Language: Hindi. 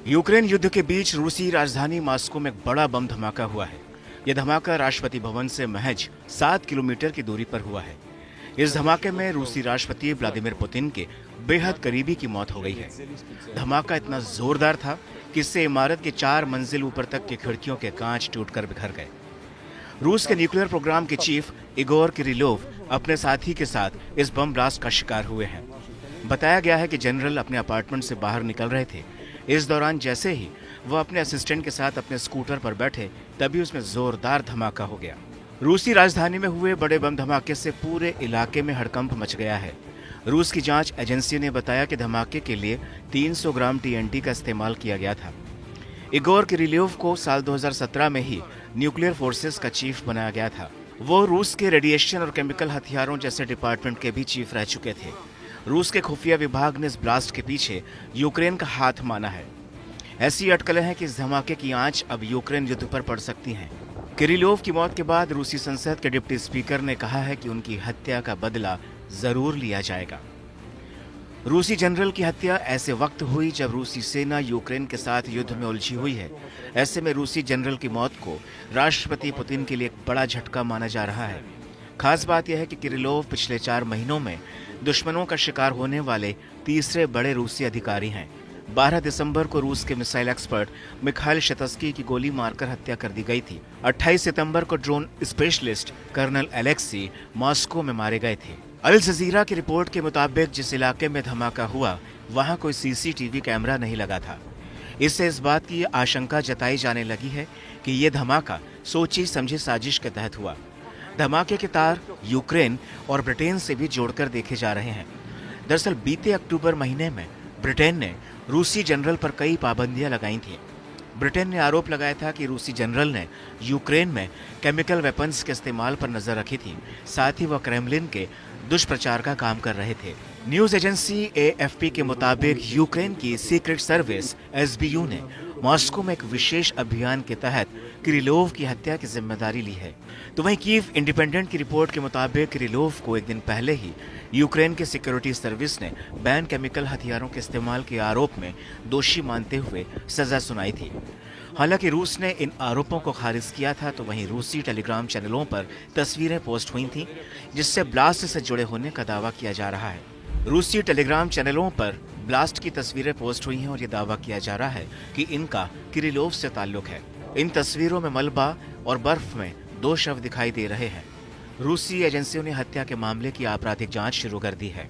यूक्रेन युद्ध के बीच रूसी राजधानी मॉस्को में एक बड़ा बम धमाका हुआ है। यह धमाका राष्ट्रपति भवन से महज 7 किलोमीटर की दूरी पर हुआ है। इस धमाके में रूसी राष्ट्रपति व्लादिमीर पुतिन के बेहद करीबी की मौत हो गई है। धमाका इतना जोरदार था कि इससे इमारत के 4 मंजिल ऊपर तक की खिड़कियों के कांच टूटकर बिखर गए। रूस के न्यूक्लियर प्रोग्राम के चीफ इगोर किरिलोव अपने साथी के साथ इस बम ब्लास्ट का शिकार हुए हैं। बताया गया है कि जनरल अपने अपार्टमेंट से बाहर निकल रहे थे। इस दौरान जैसे ही वह अपने असिस्टेंट के साथ अपने स्कूटर पर बैठे, तभी उसमें जोरदार धमाका हो गया। रूसी राजधानी में हुए बड़े बम धमाके से पूरे इलाके में हड़कंप मच गया है। रूस की जांच एजेंसी ने बताया कि धमाके के लिए 300 ग्राम टीएनटी का इस्तेमाल किया गया था। इगोर किरिलोव को साल 2017 में ही न्यूक्लियर फोर्सेस का चीफ बनाया गया था। वो रूस के रेडिएशन और केमिकल हथियारों जैसे डिपार्टमेंट के भी चीफ रह चुके थे। रूस के खुफिया विभाग ने इस ब्लास्ट के पीछे यूक्रेन का हाथ माना है। ऐसी अटकलें हैं कि इस धमाके की आंच अब यूक्रेन युद्ध पर पड़ सकती हैं। किरिलोव की मौत के बाद रूसी संसद के डिप्टी स्पीकर ने कहा है कि उनकी हत्या का बदला जरूर लिया जाएगा। रूसी जनरल की हत्या ऐसे वक्त हुई जब रूसी सेना यूक्रेन के साथ युद्ध में उलझी हुई है। ऐसे में रूसी जनरल की मौत को राष्ट्रपति पुतिन के लिए एक बड़ा झटका माना जा रहा है। खास बात यह है कि किरिलोव पिछले 4 महीनों में दुश्मनों का शिकार होने वाले तीसरे बड़े रूसी अधिकारी हैं। 12 दिसंबर को रूस के मिसाइल एक्सपर्ट मिखाइल शतस्की की गोली मारकर हत्या कर दी गई थी। 28 सितंबर को drone specialist colonel Alexei Moscow में मारे गए थे। अल जजीरा की रिपोर्ट के मुताबिक जिस इलाके में धमाका हुआ, वहां कोई सीसीटीवी कैमरा नहीं लगा था। इससे इस बात की आशंका जताई जाने लगी है कि यह धमाका सोची समझी साजिश के तहत हुआ। धमाके के तार यूक्रेन और ब्रिटेन से भी जोड़कर देखे जा रहे हैं। दरअसल बीते अक्टूबर महीने में ब्रिटेन ने रूसी जनरल पर कई पाबंदियां लगाई थीं। ब्रिटेन ने आरोप लगाया था कि रूसी जनरल ने यूक्रेन में केमिकल वेपन्स के इस्तेमाल पर नजर रखी थी। साथ ही वह क्रेमलिन के दुष्प्रचार का काम कर रहे थे। न्यूज एजेंसी एएफपी के मुताबिक यूक्रेन की सीक्रेट सर्विस एसबीयू ने मॉस्को में एक विशेष अभियान के तहत किरिलोव की हत्या की जिम्मेदारी ली है। तो वहीं कीव इंडिपेंडेंट की रिपोर्ट के मुताबिक किरिलोव को एक दिन पहले ही यूक्रेन के सिक्योरिटी सर्विस ने बैन केमिकल हथियारों के इस्तेमाल के आरोप में दोषी मानते हुए सजा सुनाई थी। हालांकि रूस ने इन आरोपों को खारिज किया था, तो वहीं रूसी टेलीग्राम चैनलों पर तस्वीरें पोस्ट हुई थीं जिससे ब्लास्ट से जुड़े होने का दावा किया जा रहा है। रूसी टेलीग्राम चैनलों पर ब्लास्ट की तस्वीरें पोस्ट हुई हैं और ये दावा किया जा रहा है कि इनका किरिलोव से ताल्लुक है। इन तस्वीरों में मलबा और बर्फ में 2 शव दिखाई दे रहे हैं। रूसी एजेंसियों ने हत्या के मामले की आपराधिक जांच शुरू कर दी है।